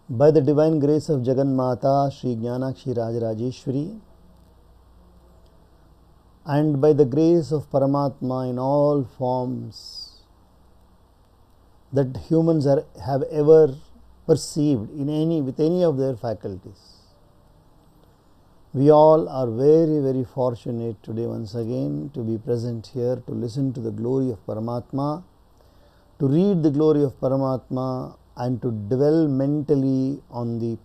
By the divine grace of Jagannmata Sri Jnanakshi Rajarajeshwari and by the grace of Paramatma in all forms that humans have ever perceived with any of their faculties, we all are very, very fortunate today once again to be present here to listen to the glory of Paramatma, to read the glory of Paramatma, and to dwell mentally on the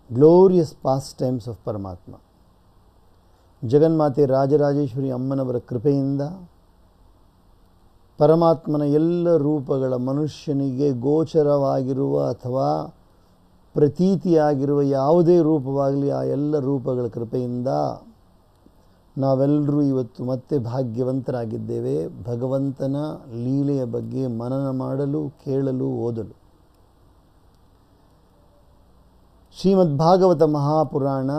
glorious pastimes of Paramatma. ಜಗನ್ಮಾತೆ ರಾಜರಾಜೇಶ್ವರಿ ಅಮ್ಮನವರ ಕೃಪೆಯಿಂದ ಪರಮಾತ್ಮನ ಎಲ್ಲ ರೂಪಗಳ ಮನುಷ್ಯನಿಗೆ ಗೋಚರವಾಗಿರುವ ಅಥವಾ ಪ್ರತೀತಿಯಾಗಿರುವ ಯಾವುದೇ ರೂಪವಾಗಲಿ ಆ ಎಲ್ಲ ರೂಪಗಳ ಕೃಪೆಯಿಂದ ನಾವೆಲ್ಲರೂ ಇವತ್ತು ಮತ್ತೆ ಭಾಗ್ಯವಂತರಾಗಿದ್ದೇವೆ ಭಗವಂತನ ಲೀಲೆಯ ಬಗ್ಗೆ ಮನನ ಮಾಡಲು, ಕೇಳಲು, ಓದಲು. ಶ್ರೀಮದ್ ಭಾಗವತ ಮಹಾಪುರಾಣ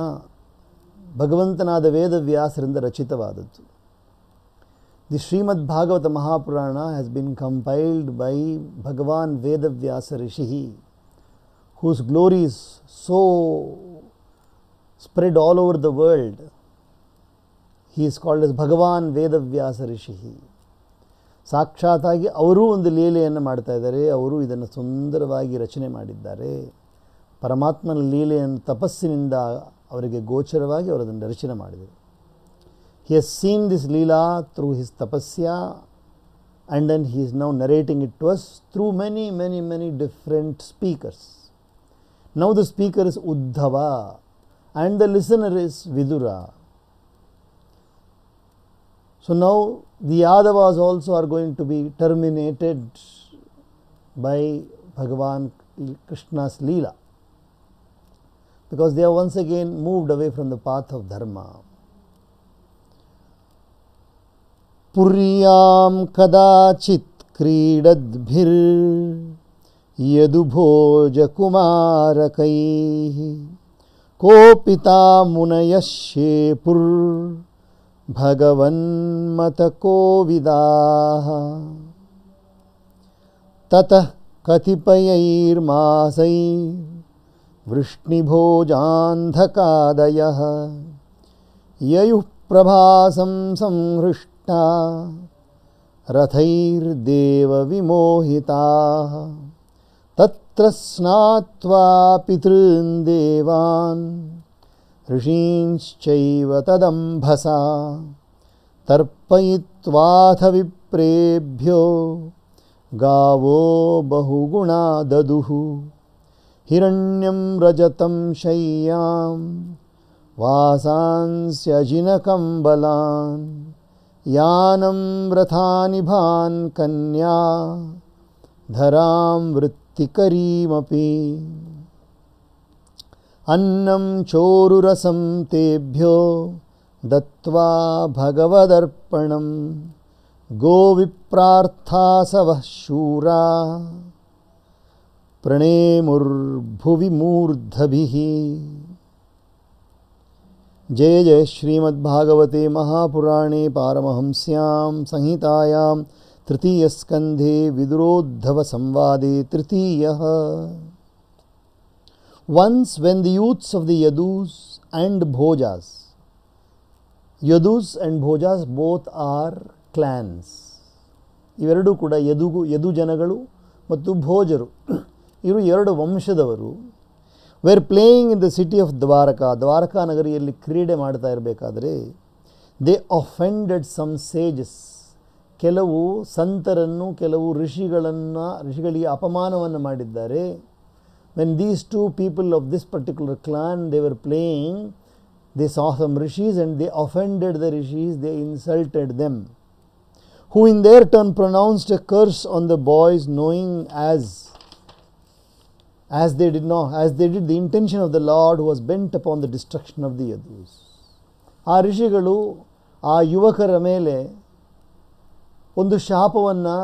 ಭಗವಂತನಾದ ವೇದವ್ಯಾಸರಿಂದ ರಚಿತವಾದದ್ದು. The Shrimad Bhagavata Mahapurana has been compiled by Bhagavan Vedavyasa rishi, whose glories so spread all over the world. He is called as Bhagavan Vedavyasa Rishi. ಸಾಕ್ಷಾತ್ತಾಗಿ ಅವರೂ ಒಂದು ಲೀಲೆಯನ್ನು ಮಾಡ್ತಾ ಇದ್ದಾರೆ. ಅವರು ಇದನ್ನು ಸುಂದರವಾಗಿ ರಚನೆ ಮಾಡಿದ್ದಾರೆ. ಪರಮಾತ್ಮನ ಲೀಲೆಯನ್ನು ತಪಸ್ಸಿನಿಂದ ಅವರಿಗೆ ಗೋಚರವಾಗಿ ಅವರು ಅದನ್ನು ರಚನೆ ಮಾಡಿದರು. He has seen this Leela through his tapasya, and then he is now narrating it to us through many, many, many different speakers. Now the speaker is Uddhava and the listener is Vidura. So now the Yadavas also are going to be terminated by Bhagavan Krishna's Leela, because they have once again moved away from the path of dharma. Puryam kadachit kridadbhir yadubhoja kumarakaihi kopita munayashepur bhagavan matakovidaha tatah katipayair masair वृष्णिभोजान्धकादयः ययुः प्रभासं संहृष्टा रथैर्देवविमोहिताः तत्र स्नात्वा पितॄन् देवान् ऋषींश्चैव तदम्भसा तर्पयित्वाथ विप्रेभ्यो गावो बहुगुणा ददुः हिरण्यं रजतं शय्यां वासांस्यजिनकं बलान् यानं रथानिभान् कन्या धरां वृत्तिकरीमपि अन्नं चोरुरसं तेभ्यो दत्त्वा भगवदर्पणं गोविप्रार्थासवः शूरा प्रणेमुर्भुवि मूर्धभिः. जय जय श्रीमद्भागवते महापुराणे पारमहंस्यां संहितायां तृतीयस्कन्धे विदुरोद्धव संवादे तृतीयः. Once when the youths of the Yadus and Bhojas, Yadus and Bhojas both are clans, ಇವೆರಡೂ ಕೂಡ ಯದು ಜನಗಳು ಮತ್ತು ಭೋಜರು, ಇವರು ಎರಡು ವಂಶದವರು, were playing in the city of Dwaraka ನಗರಿಯಲ್ಲಿ ಕ್ರೀಡೆ ಮಾಡ್ತಾ ಇರಬೇಕಾದ್ರೆ ದೇ ಅಫೆಂಡೆಡ್ ಸಮ್ ಸೇಜಸ್, ಕೆಲವು ಸಂತರನ್ನು, ಕೆಲವು ಋಷಿಗಳಿಗೆ ಅಪಮಾನವನ್ನು ಮಾಡಿದ್ದಾರೆ. When these two people of this particular clan they were playing, they saw some rishis and they offended the rishis, they insulted them, who in their turn pronounced a curse on the boys, knowing as they did the intention of the Lord who was bent upon the destruction of the Yadus. ಆ ಋಷಿಗಳು ಆ ಯುವಕರ ಮೇಲೆ ಒಂದು ಶಾಪವನ್ನು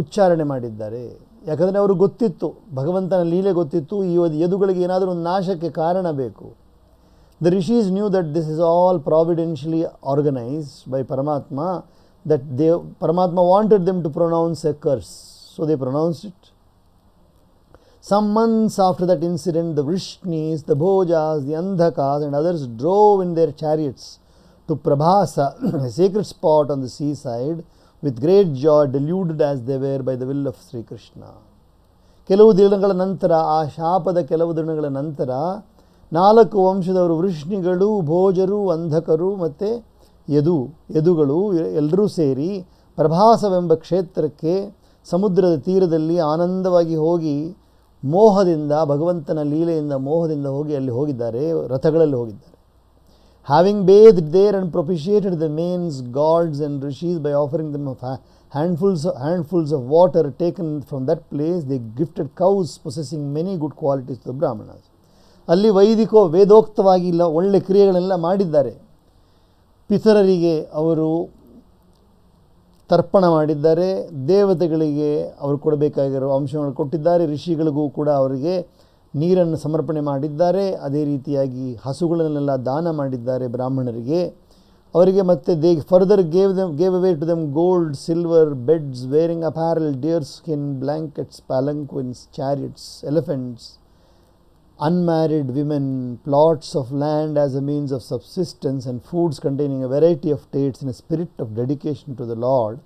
ಉಚ್ಚಾರಣೆ ಮಾಡಿದ್ದಾರೆ. ಯಾಕಂದರೆ ಅವರು ಗೊತ್ತಿತ್ತು, ಭಗವಂತನ ಲೀಲೆ ಗೊತ್ತಿತ್ತು, ಈ ಯದುಗಳಿಗೆ ಏನಾದರೂ ಒಂದು ನಾಶಕ್ಕೆ ಕಾರಣ ಬೇಕು. The rishis knew that this is all providentially organized by Paramatma, that Paramatma wanted them to pronounce a curse, so they pronounced it. Some months after that incident, the Vrishnis, the Bhojas, the Andhakas and others drove in their chariots to Prabhasa, a sacred spot on the seaside, with great joy, deluded as they were by the will of Sri Krishna. ಕೆಲವು ದಿನಗಳ ನಂತರ, ಆ ಶಾಪದ ಕೆಲವು ದಿನಗಳ ನಂತರ 4 ವಂಶದವರು, ವೃಷ್ಣಿಗಳು, ಭೋಜರು, ಅಂಧಕರು ಮತ್ತು ಯದುಗಳು ಎಲ್ಲರೂ ಸೇರಿ ಪ್ರಭಾಸವೆಂಬ ಕ್ಷೇತ್ರಕ್ಕೆ ಸಮುದ್ರದ ತೀರದಲ್ಲಿ ಆನಂದವಾಗಿ ಹೋಗಿ ಮೋಹದಿಂದ, ಭಗವಂತನ ಲೀಲೆಯಿಂದ ಮೋಹದಿಂದ ಹೋಗಿ ಅಲ್ಲಿ ಹೋಗಿದ್ದಾರೆ, ರಥಗಳಲ್ಲಿ ಹೋಗಿದ್ದಾರೆ. Having bathed there and propitiated the mains, gods and rishis by offering them handfuls of water taken from that place, they gifted cows possessing many good qualities to the Brahmanas. ಅಲ್ಲಿ ವೇದೋಕ್ತವಾಗಿ ಒಳ್ಳೆ ಕ್ರಿಯೆಗಳೆಲ್ಲ ಮಾಡಿದ್ದಾರೆ. ಪಿತರರಿಗೆ ಅವರು ತರ್ಪಣ ಮಾಡಿದ್ದಾರೆ, ದೇವತೆಗಳಿಗೆ ಅವರು ಕೊಡಬೇಕಾಗಿರೋ ಅಂಶಗಳನ್ನು ಕೊಟ್ಟಿದ್ದಾರೆ, ಋಷಿಗಳಿಗೂ ಕೂಡ ಅವರಿಗೆ ನೀರನ್ನು ಸಮರ್ಪಣೆ ಮಾಡಿದ್ದಾರೆ. ಅದೇ ರೀತಿಯಾಗಿ ಹಸುಗಳನ್ನೆಲ್ಲ ದಾನ ಮಾಡಿದ್ದಾರೆ ಬ್ರಾಹ್ಮಣರಿಗೆ. ಅವರಿಗೆ ಮತ್ತೆ they further gave away to them gold, silver, beds, wearing apparel, deer skin, blankets, palanquins, chariots, elephants, unmarried women, plots of land as a means of subsistence, and foods containing a variety of tastes in a spirit of dedication to the Lord.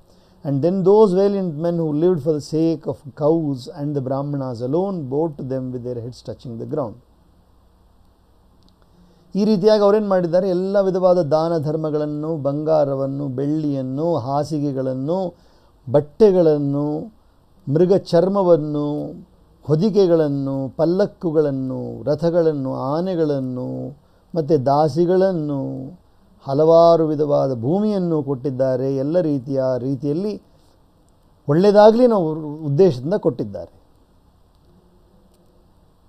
And then those valiant men who lived for the sake of cows and the Brahmanas alone bowed to them with their heads touching the ground. ಈ ರೀತಿಯಾಗಿ ಅವರೇನು ಮಾಡಿದ್ದಾರೆ, ಎಲ್ಲ ವಿಧವಾದ ದಾನ ಧರ್ಮಗಳನ್ನು, ಬಂಗಾರವನ್ನು, ಬೆಳ್ಳಿಯನ್ನು, ಹಾಸಿಗೆಗಳನ್ನು, ಬಟ್ಟೆಗಳನ್ನು, ಮೃಗ ಚರ್ಮವನ್ನು, ಹೊದಿಕೆಗಳನ್ನು, ಪಲ್ಲಕ್ಕುಗಳನ್ನು, ರಥಗಳನ್ನು, ಆನೆಗಳನ್ನು ಮತ್ತು ದಾಸಿಗಳನ್ನು, ಹಲವಾರು ವಿಧವಾದ ಭೂಮಿಯನ್ನು ಕೊಟ್ಟಿದ್ದಾರೆ. ಎಲ್ಲ ರೀತಿಯಲ್ಲಿ ಒಳ್ಳೆಯದಾಗಲಿ ನಾವು ಉದ್ದೇಶದಿಂದ ಕೊಟ್ಟಿದ್ದಾರೆ.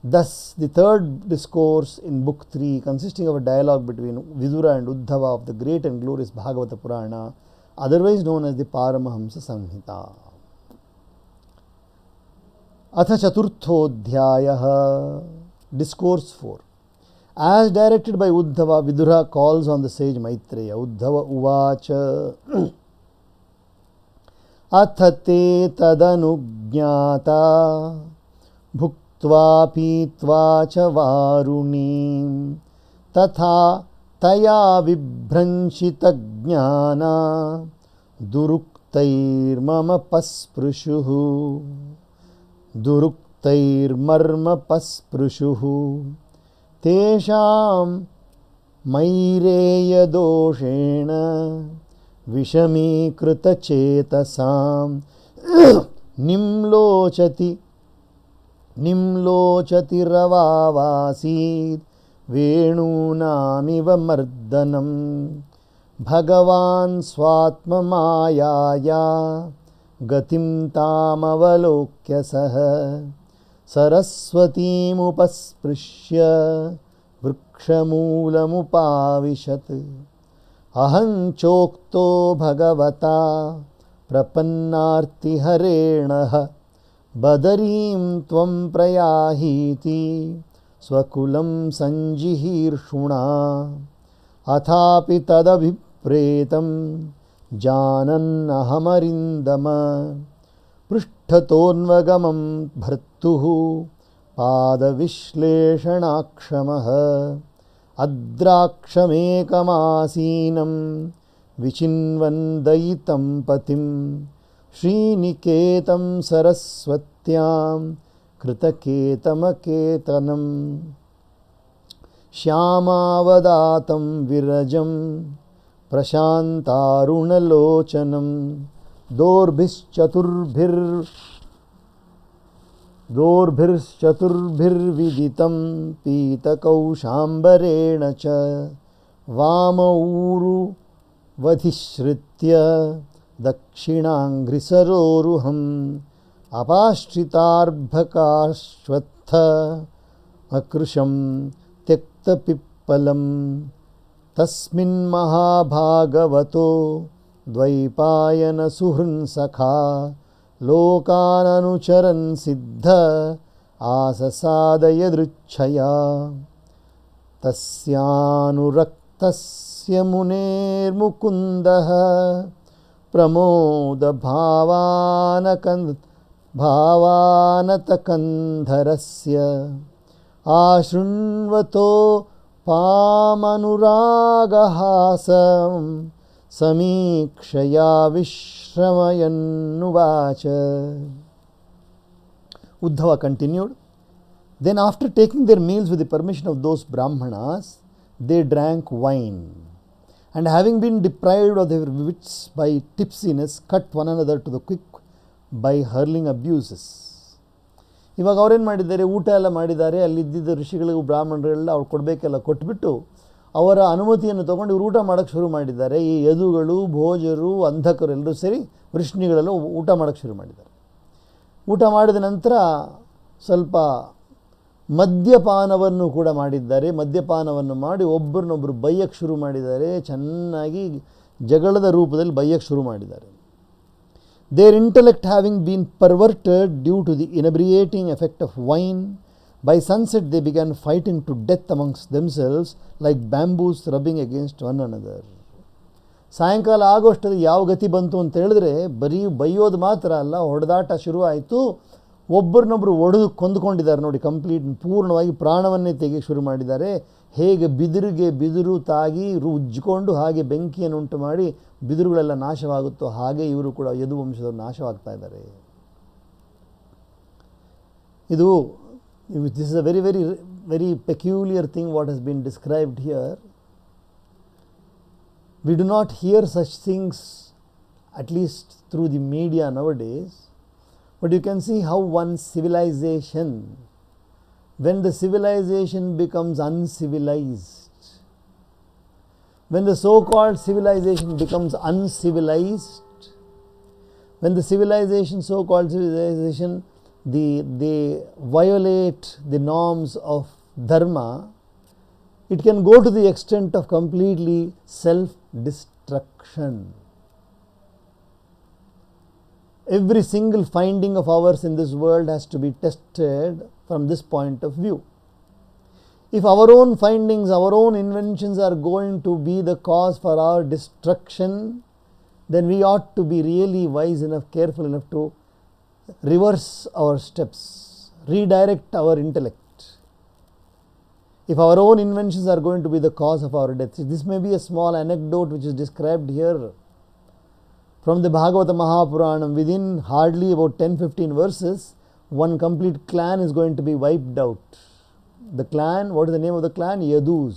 Thus, the third discourse in Book 3, consisting of a dialogue between Vidura and Uddhava of the great and glorious Bhagavata Purana, otherwise known as the Paramahamsa Samhita. Atha Chaturthodhyayah, Discourse 4. As directed by Uddhava, Vidura calls on the sage Maitreya. Uddhava Uvacha Atha te tadanujñāta bhuktva pītva cha varunim tatha taya vibhranshita jnāna duruktairmama pasprishuhu duruktairmarma pasprishuhu तेषां मैरेयदोषेण विषमीकृतचेतसां निम्लोचतिरवावासीत् वेणूनामिव मर्दनं भगवान् स्वात्ममायाया गतिं तामवलोक्य सः सरस्वतीमुपस्पृश्य वृक्षमूलमुपाविशत् अहं चोक्तो भगवता प्रपन्नार्तिहरेणः बदरीं त्वं प्रयाहीति स्वकुलं सञ्जिहीर्षुणा अथापि तदभिप्रेतं जानन्नहमरिन्दम पृष्ठतोन्वगमं भर्तुः पादविश्लेषणाक्षमः अद्राक्षमेकमासीनं विचिन्वन् दयितं पतिं श्रीनिकेतं सरस्वत्यां कृतकेतमकेतनं श्यामावदातं विरजं प्रशान्तारुणलोचनं दोर्भिश्चतुर्भिर्विदितं पीतकौशाम्बरेण च वामऊरुवधिश्रित्य दक्षिणाङ्घ्रिसरोरुहम् अपाश्रितार्भकाश्वत्थ अकृशं त्यक्तपिप्पलं तस्मिन्महाभागवतो द्वैपायनसुहृन्सखा लोकाननुचरन् सिद्ध आससादयदृच्छया तस्यानुरक्तस्य ಭಾವಾನತಕಂಧರಸ್ಯ ಆಶೃಣ್ವತೋ ಪಾಮನುರಾಗಹಾಸಂ ಸಮೀಕ್ಷಯಾ ವಿಶ್ರಮಯನ್ನುವಾಚ. Uddhava continued, then after taking their meals with the permission of those Brahmanas, they drank wine, and having been deprived of their wits by tipsiness, cut one another to the quick by hurling abuses. ಇವಾಗ ಅವರೇನು ಮಾಡಿದ್ದಾರೆ, ಊಟ ಎಲ್ಲ ಮಾಡಿದ್ದಾರೆ. ಅಲ್ಲಿದ್ದ ಋಷಿಗಳಿಗೂ ಬ್ರಾಹ್ಮಣರೆಲ್ಲ ಅವ್ರು ಕೊಡಬೇಕೆಲ್ಲ ಕೊಟ್ಬಿಟ್ಟು ಅವರ ಅನುಮತಿಯನ್ನು ತೊಗೊಂಡು ಇವರು ಊಟ ಮಾಡೋಕ್ಕೆ ಶುರು ಮಾಡಿದ್ದಾರೆ. ಈ ಯದುಗಳು, ಭೋಜರು, ಅಂಧಕರು ಎಲ್ಲರೂ ಸೇರಿ ವೃಷ್ಣಿಗಳೆಲ್ಲ ಊಟ ಮಾಡೋಕ್ಕೆ ಶುರು ಮಾಡಿದ್ದಾರೆ. ಊಟ ಮಾಡಿದ ನಂತರ ಸ್ವಲ್ಪ ಮದ್ಯಪಾನವನ್ನು ಕೂಡ ಮಾಡಿದ್ದಾರೆ. ಮದ್ಯಪಾನವನ್ನು ಮಾಡಿ ಒಬ್ಬರನ್ನೊಬ್ಬರು ಬೈಯಕ್ಕೆ ಶುರು ಮಾಡಿದ್ದಾರೆ. ಚೆನ್ನಾಗಿ ಜಗಳದ ರೂಪದಲ್ಲಿ ಬೈಯಕ್ಕೆ ಶುರು ಮಾಡಿದ್ದಾರೆ. Their intellect having been perverted due to the inebriating effect of wine, by sunset they began fighting to death amongst themselves like bamboos rubbing against one another. ಸಾಯಂಕಾಲ ಆಗೋಷ್ಟರಲ್ಲಿ ಯಾವ ಗತಿ ಬಂತು ಅಂತ ಹೇಳಿದ್ರೆ ಬರೀ ಬೈಯೋದು ಮಾತ್ರ ಅಲ್ಲ, ಹೊಡೆದಾಟ ಶುರು ಆಯಿತು. ಒಬ್ಬರನ್ನೊಬ್ಬರು ಒಡೆದು ಕೊಂದುಕೊಂಡಿದ್ದಾರೆ ನೋಡಿ, ಪೂರ್ಣವಾಗಿ ಪ್ರಾಣವನ್ನೇ ತೆಗೆಯಕ್ಕೆ ಶುರು ಮಾಡಿದ್ದಾರೆ. ಹೇಗೆ ಬಿದಿರಿಗೆ ಬಿದಿರು ತಾಗಿ ಉಜ್ಜಿಕೊಂಡು ಹಾಗೆ ಬೆಂಕಿಯನ್ನು ಉಂಟು ಮಾಡಿ ಬಿದಿರುಗಳೆಲ್ಲ ನಾಶವಾಗುತ್ತೋ ಹಾಗೆ ಇವರು ಕೂಡ ಯದುವಂಶದವರು ನಾಶವಾಗ್ತಾ ಇದ್ದಾರೆ. This is a very very very peculiar thing what has been described here. We do not hear such things, at least through the media nowadays, but you can see how one civilization, when the civilization becomes uncivilized, when the so-called civilization becomes uncivilized, when the civilization, so-called civilization, they violate the norms of dharma, it can go to the extent of completely self-destruction. Every single finding of ours in this world has to be tested from this point of view. If our own findings, our own inventions are going to be the cause for our destruction, then we ought to be really wise enough, careful enough to reverse our steps, redirect our intellect. If our own inventions are going to be the cause of our death. This may be a small anecdote which is described here from the Bhagavata Mahapuranam. Within hardly about 10-15 verses, one complete clan is going to be wiped out. The clan, what is the name of the clan? Yadus.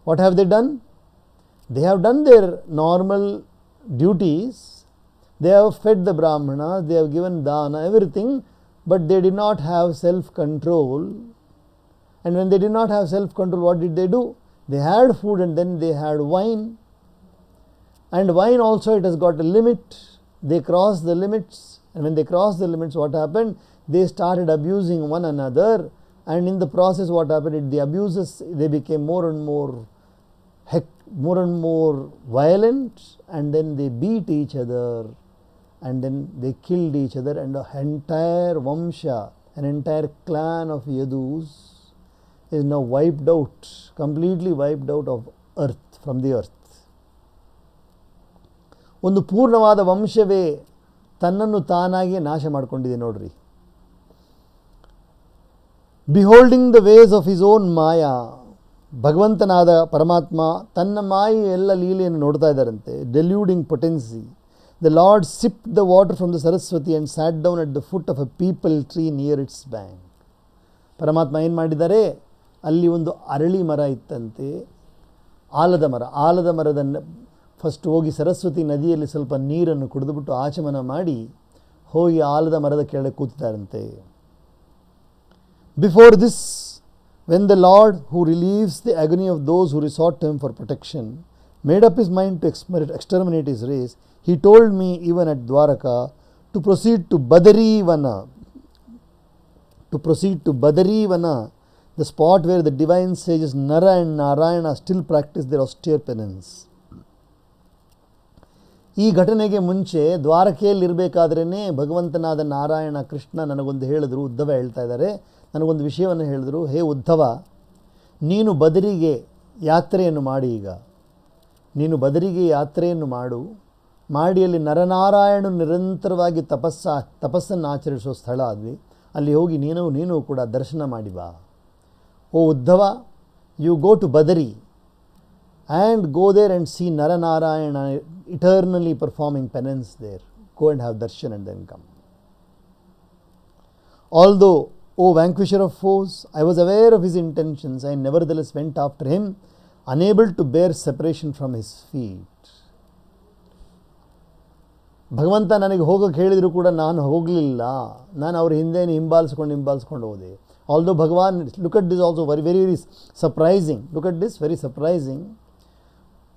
What have they done? They have done their normal duties. They have fed the Brahmanas, they have given dana, everything, but they did not have self-control. And when they did not have self-control, what did they do? They had food and then they had wine. And wine also, it has got a limit. They crossed the limits. And when they crossed the limits, what happened? They started abusing one another. And in the process, what happened? The abuses, they became more and more violent. And then they beat each other. And then they killed each other. And the entire Vamsha, an entire clan of Yadus, is now wiped out, completely wiped out of earth, from the earth. ಒಂದು ಪೂರ್ಣವಾದ ವಂಶವೇ ತನ್ನನ್ನು ತಾನಾಗಿ ನಾಶ ಮಾಡಿಕೊಂಡಿದೆ ನೋಡ್ರಿ. Beholding the ways of his own maya, ಭಗವಂತನಾದ ಪರಮಾತ್ಮ ತನ್ನ ಮಾಯೆ ಎಲ್ಲ ಲೀಲೆಯನ್ನು ನೋಡ್ತಾ ಇದ್ದಾರಂತೆ. Deluding potency, the lord sipped the water from the Saraswati and sat down at the foot of a peepal tree near its bank. ಪರಮಾತ್ಮ ಏನು ಮಾಡಿದ್ದಾರೆ, ಅಲ್ಲಿ ಒಂದು ಅರಳಿ ಮರ ಇತ್ತಂತೆ, ಆಲದ ಮರದನ್ನು ಫಸ್ಟ್ ಹೋಗಿ ಸರಸ್ವತಿ ನದಿಯಲ್ಲಿ ಸ್ವಲ್ಪ ನೀರನ್ನು ಕುಡಿದುಬಿಟ್ಟು ಆಚಮನ ಮಾಡಿ ಹೋಗಿ ಆಲದ ಮರದ ಕೆಳಗೆ ಕೂತಿದ್ದಾರಂತೆ. Before this, when the lord who relieves the agony of those who resort to him for protection made up his mind to exterminate his race, he told me even at Dwaraka to proceed to Badarivana, the spot where the divine sages Nara and Narayana still practice their austere penance. ಈ ಘಟನೆಗೆ ಮುಂಚೆ ದ್ವಾರಕೆಯಲ್ಲಿರಬೇಕಾದ್ರೇ ಭಗವಂತನಾದ ನಾರಾಯಣ ಕೃಷ್ಣ ನನಗೊಂದು ಹೇಳಿದ್ರು, ಉದ್ಧವ ಹೇಳ್ತಾ ಇದ್ದಾರೆ, ನನಗೊಂದು ವಿಷಯವನ್ನು ಹೇಳಿದ್ರು. ಹೇ ಉದ್ಧವ, ನೀನು ಬದರಿಗೆ ಯಾತ್ರೆಯನ್ನು ಮಾಡಿ, ಈಗ ನೀನು ಬದರಿಗೆ ಯಾತ್ರೆಯನ್ನು ಮಾಡಿ ಅಲ್ಲಿ ನರನಾರಾಯಣ ನಿರಂತರವಾಗಿ ತಪಸ್ಸನ್ನು ಆಚರಿಸೋ ಸ್ಥಳ ಅಲ್ಲಿ ಹೋಗಿ ನೀನು ಕೂಡ ದರ್ಶನ ಮಾಡಿ ಬಾ. O Uddhava, you go to Badari and go there and see Naranarayana eternally performing penance there. Go and have darshan and then come. Although, O vanquisher of foes, I was aware of his intentions, I nevertheless went after him, unable to bear separation from his feet. ಭಗವಂತ ನನಗೆ ಹೋಗೋಕ್ಕೆ ಹೇಳಿದರೂ ಕೂಡ ನಾನು ಹೋಗಲಿಲ್ಲ. ನಾನು ಅವ್ರ ಹಿಂದೆನೇ ಹಿಂಬಾಲಿಸ್ಕೊಂಡು ಹೋದೆ. Although Bhagavan, look at this also, very, very surprising. Look at this, very surprising.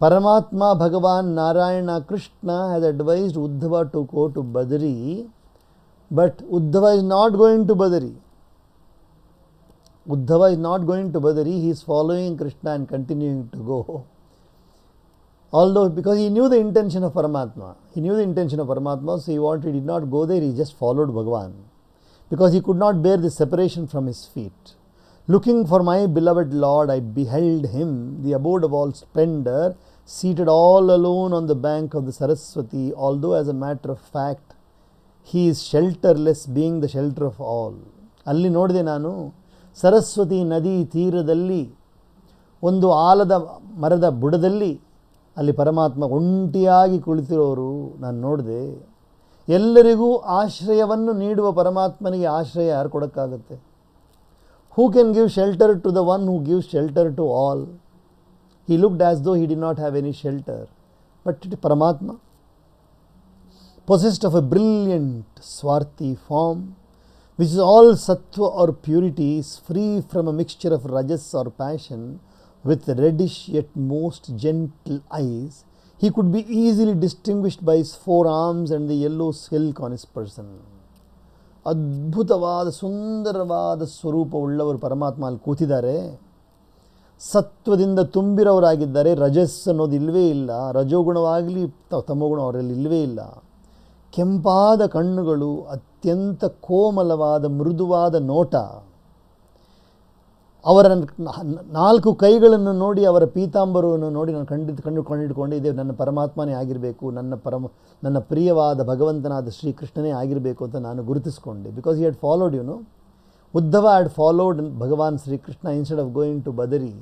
Paramatma, Bhagavan, Narayana, Krishna has advised Uddhava to go to Badri, but Uddhava is not going to Badri. Uddhava is not going to Badri, he is following Krishna and continuing to go. Although, because he knew the intention of Paramatma, so he did not go there, he just followed Bhagavan. Because he could not bear the separation from his feet. Looking for my beloved Lord, I beheld him, the abode of all splendor, seated all alone on the bank of the Saraswati, although as a matter of fact, he is shelterless, being the shelter of all. ಅಲ್ಲಿ ನೋಡಿದೆ ನಾನು, ಸರಸ್ವತಿ ನದಿ ತೀರದಲ್ಲಿ ಒಂದು ಆಲದ ಮರದ ಬುಡದಲ್ಲಿ ಅಲ್ಲಿ ಪರಮಾತ್ಮ ಒಂಟಿಯಾಗಿ ಕುಳಿತಿರೋರು ನಾನು ನೋಡಿದೆ. ಎಲ್ಲರಿಗೂ ಆಶ್ರಯವನ್ನು ನೀಡುವ ಪರಮಾತ್ಮನಿಗೆ ಆಶ್ರಯ ಯಾರು ಕೊಡೋಕ್ಕಾಗುತ್ತೆ? Who can give shelter to the one who gives shelter to all? He looked as though he did not have any shelter. But Paramatma, possessed of a brilliant Swarti form, which is all sattva or purity, is free from a mixture of rajas or passion, with reddish yet most gentle eyes, he could be easily distinguished by his forearms and the yellow silk on his person. ಅದ್ಭುತವಾದ ಸುಂದರವಾದ ಸ್ವರೂಪವುಳ್ಳವರು ಪರಮಾತ್ಮ ಅಲ್ಲಿ ಕೂತಿದ್ದಾರೆ. ಸತ್ವದಿಂದ ತುಂಬಿರೋರಾಗಿದ್ದಾರೆ. ರಜಸ್ ಅನ್ನೋದು ಇಲ್ಲವೇ ಇಲ್ಲ. ರಜೋಗುಣವಾಗಲಿ ತಮೋಗುಣ ಅವರಲ್ಲಿ ಇಲ್ಲವೇ ಇಲ್ಲ. ಕೆಂಪಾದ ಕಣ್ಣುಗಳು, ಅತ್ಯಂತ ಕೋಮಲವಾದ ಮೃದುವಾದ ನೋಟ. ಅವರ 4 ಕೈಗಳನ್ನು ನೋಡಿ, ಅವರ ಪೀತಾಂಬರವನ್ನು ನೋಡಿ ನಾನು ಕಂಡಿಟ್ಕೊಂಡಿದ್ದೆ ನನ್ನ ಪರಮಾತ್ಮನೇ ಆಗಿರಬೇಕು, ನನ್ನ ಪ್ರಿಯವಾದ ಭಗವಂತನಾದ ಶ್ರೀಕೃಷ್ಣನೇ ಆಗಿರಬೇಕು ಅಂತ ನಾನು ಗುರುತಿಸಿಕೊಂಡೆ. Because he had followed, Uddhava had followed Bhagavan Sri Krishna instead of going to Badari.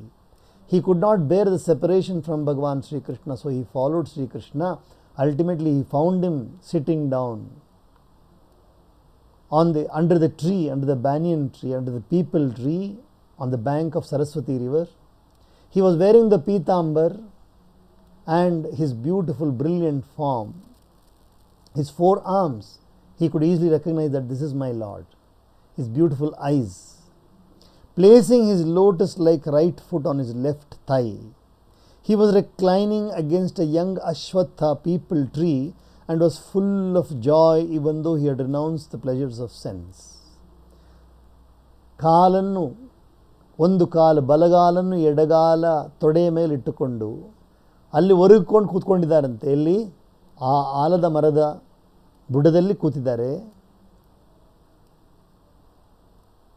He could not bear the separation from Bhagavan Sri Krishna, so he followed Sri Krishna. Ultimately, he found him sitting down under the tree, under the banyan tree, under the peepal tree, on the bank of Saraswati river. He was wearing the Pitambar and his beautiful, brilliant form. His 4 arms, he could easily recognize that this is my Lord. His beautiful eyes. Placing his lotus-like right foot on his left thigh, he was reclining against a young Ashwatha peepal tree and was full of joy even though he had renounced the pleasures of sense. ಕಾಲನ್ನು, ಒಂದು ಕಾಲು ಬಲಗಾಲನ್ನು ಎಡಗಾಲ ತೊಡೆಯ ಮೇಲೆ ಇಟ್ಟುಕೊಂಡು ಅಲ್ಲಿ ಒರಗಿಕೊಂಡು ಕೂತ್ಕೊಂಡಿದ್ದಾರಂತೆ. ಎಲ್ಲಿ? ಆ ಆಲದ ಮರದ ಬುಡದಲ್ಲಿ ಕೂತಿದ್ದಾರೆ.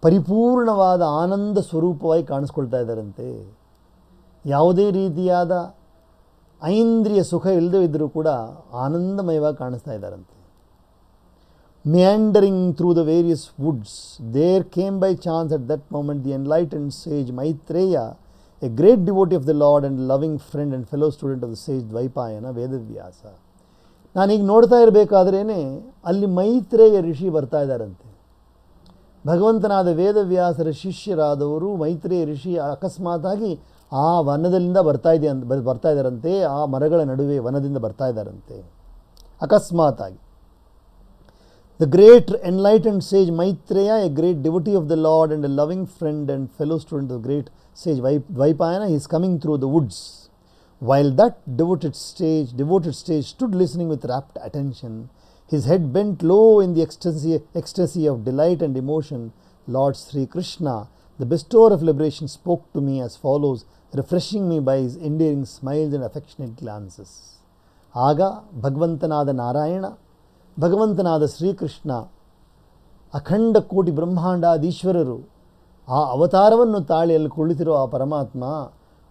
ಪರಿಪೂರ್ಣವಾದ ಆನಂದ ಸ್ವರೂಪವಾಗಿ ಕಾಣಿಸ್ಕೊಳ್ತಾ ಇದ್ದಾರಂತೆ. ಯಾವುದೇ ರೀತಿಯಾದ ಐಂದ್ರಿಯ ಸುಖ ಇಲ್ಲದೇ ಇದ್ದರೂ ಕೂಡ ಆನಂದಮಯವಾಗಿ ಕಾಣಿಸ್ತಾ ಇದ್ದಾರಂತೆ. Meandering through the various woods, there came by chance at that moment the enlightened sage Maitreya, a great devotee of the Lord and loving friend and fellow student of the sage Dvaipayana, Vedavyasa. ನಾನೀಗ ನೋಡ್ತಾ ಇರಬೇಕಾದ್ರೇ ಅಲ್ಲಿ ಮೈತ್ರೇಯ ಋಷಿ ಬರ್ತಾ ಇದ್ದಾರಂತೆ. ಭಗವಂತನಾದ ವೇದವ್ಯಾಸರ ಶಿಷ್ಯರಾದವರು ಮೈತ್ರೇಯ ಋಷಿ ಅಕಸ್ಮಾತಾಗಿ ಆ ವನದಿಂದ ಬರ್ತಾ ಇದ್ದಾರಂತೆ. ಆ ಮರಗಳ ನಡುವೆ ವನದಿಂದ ಬರ್ತಾ ಇದ್ದಾರಂತೆ ಅಕಸ್ಮಾತಾಗಿ. The great enlightened sage Maitreya, a great devotee of the Lord and a loving friend and fellow student of the great sage Dvaipayana, he is coming through the woods. While that devoted sage stood listening with rapt attention, his head bent low in the ecstasy of delight and emotion, Lord Sri Krishna, the bestower of liberation, spoke to me as follows, refreshing me by his endearing smiles and affectionate glances. ಆಗ ಭಗವಂತನಾದ ನಾರಾಯಣ, ಭಗವಂತನಾದ ಶ್ರೀಕೃಷ್ಣ, ಅಖಂಡ ಕೋಟಿ ಬ್ರಹ್ಮಾಂಡಾದೀಶ್ವರರು, ಆ ಅವತಾರವನ್ನು ತಾಳಿ ಅಲ್ಲಿ ಕುಳಿತಿರೋ ಆ ಪರಮಾತ್ಮ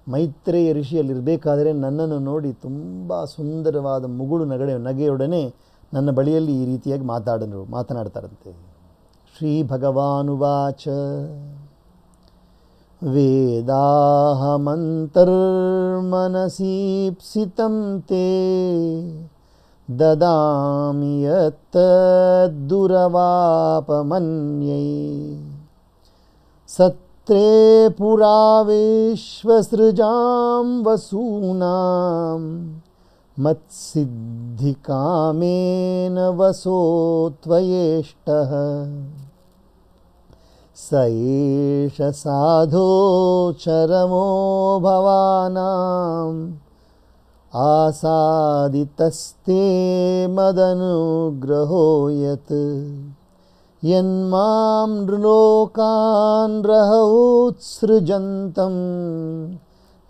ಮೈತ್ರೇಯ ಋಷಿಯಲ್ಲಿರಬೇಕಾದರೆ ನನ್ನನ್ನು ನೋಡಿ ತುಂಬ ಸುಂದರವಾದ ಮುಗುಳು ನಗೆಯೊಡನೆ ನನ್ನ ಬಳಿಯಲ್ಲಿ ಈ ರೀತಿಯಾಗಿ ಮಾತನಾಡ್ತಾರಂತೆ. ಶ್ರೀ ಭಗವಾನುವಾಚ ವೇದಾಹಮಂತರ್ಮನಸೀಪ್ಸಿತಂ ತೇ ದದಾಮಿ ಯತ್ತದ್ದುರವಾಪಮನ್ಯೈ ಸತ್ರೇ ಪುರಾ ವಿಶ್ವಸೃಜಾಂ ವಸೂನಾಂ ಮತ್ಸಿದ್ಧಿಕಾಮೇನ ವಸೋ ತ್ವಯೇಷ್ಟಃ ಸ ಏಷ ಸಾಧೋ ಚರಮೋ ಭವಾನಾಂ ಆಸಾದಿತಸ್ತೆ ಮದನುಗ್ರಹೋ ಯತ್ ಯನ್ಮಾಂ ನೃಲೋಕಾನ್ ರಹೌತ್ಸೃಜಂತಂ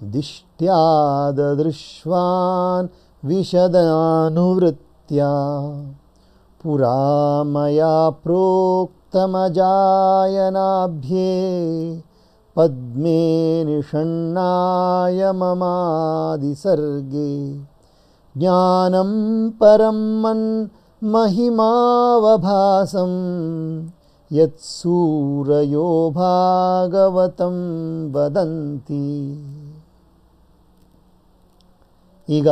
ದಿಷ್ಟ್ಯಾದದೃಶ್ವಾನ್ ವಿಶದಾನುವೃತ್ತ್ಯಾ ಪುರಾ ಮಯಾ ಪ್ರೋಕ್ತಮಜಾಯನಾಭ್ಯೇ ಪದ್ಮೇ ನಿಷಣ್ಣಾಯ ಮಮಾದಿಸರ್ಗೆ ಜ್ಞಾನಂ ಪರಂ ಮಹಿಮಾವಭಾಸಂ ಯತ್ಸೂರಯೋ ಭಾಗವತಂ ವದಂತಿ. ಈಗ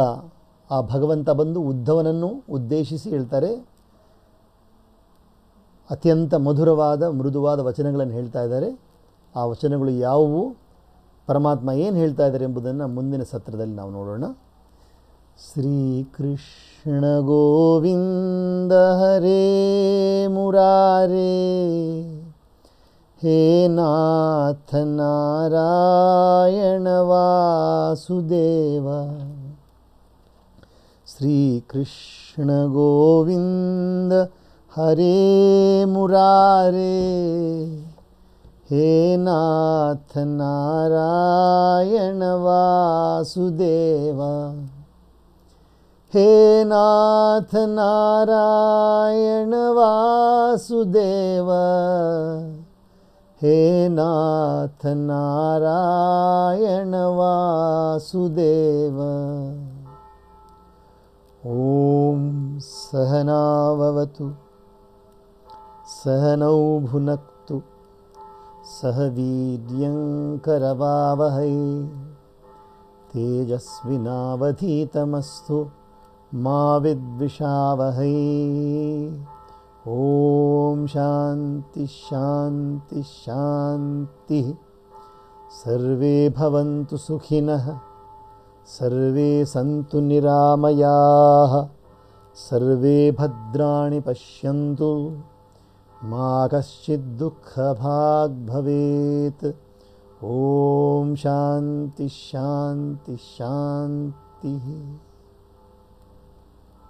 ಆ ಭಗವಂತ ಬಂದು ಉದ್ಧವನನ್ನು ಉದ್ದೇಶಿಸಿ ಹೇಳ್ತಾರೆ. ಅತ್ಯಂತ ಮಧುರವಾದ ಮೃದುವಾದ ವಚನಗಳನ್ನು ಹೇಳ್ತಾ ಇದ್ದಾರೆ. ಆ ವಚನಗಳು ಯಾವುವು, ಪರಮಾತ್ಮ ಏನು ಹೇಳ್ತಾ ಇದ್ದಾರೆ ಎಂಬುದನ್ನು ಮುಂದಿನ ಸತ್ರದಲ್ಲಿ ನಾವು ನೋಡೋಣ. ಶ್ರೀಕೃಷ್ಣ ಗೋವಿಂದ ಹರೇ ಮುರಾರೇ, ಹೇ ನಾಥ ನಾರಾಯಣ ವಾಸುದೇವ. ಶ್ರೀಕೃಷ್ಣ ಗೋವಿಂದ ಹರೇ ಮುರಾರೇ, ಹೇ ನಾಥ ನಾರಾಯಣ ವಾಸುದೇವ. ಹೇ ನಾಥ ನಾರಾಯಣ ವಾಸುದೇವ, ಹೇ ನಾಥ ನಾರಾಯಣ ವಾಸುದೇವ. ಓಂ ಸಹನಾವವತು ಸಹನೌ ಭುನಕ್ತು ಸಹ ವೀರ್ಯಂಕರವಾವಹೈ ತೇಜಸ್ವಿನಾವಧೀತಮಸ್ತು ಮಾ ವಿದ್ವಿಷಾವಹೈ. ಓಂ ಶಾಂತಿ ಶಾಂತಿ ಶಾಂತಿ. ಸರ್ವೇ ಭವಂತು ಸುಖಿನಃ, ಸರ್ವೇ ಸಂತು ನಿರಾಮಯಾಃ, ಸರ್ವೇ ಭದ್ರಾಣಿ ಪಶ್ಯಂತು, ಮಾ ಕಶ್ಚಿತ್ ದುಃಖಭಾಗ್ ಭವೇತ್. ಓಂ ಶಾಂತಿ ಶಾಂತಿ ಶಾಂತಿ.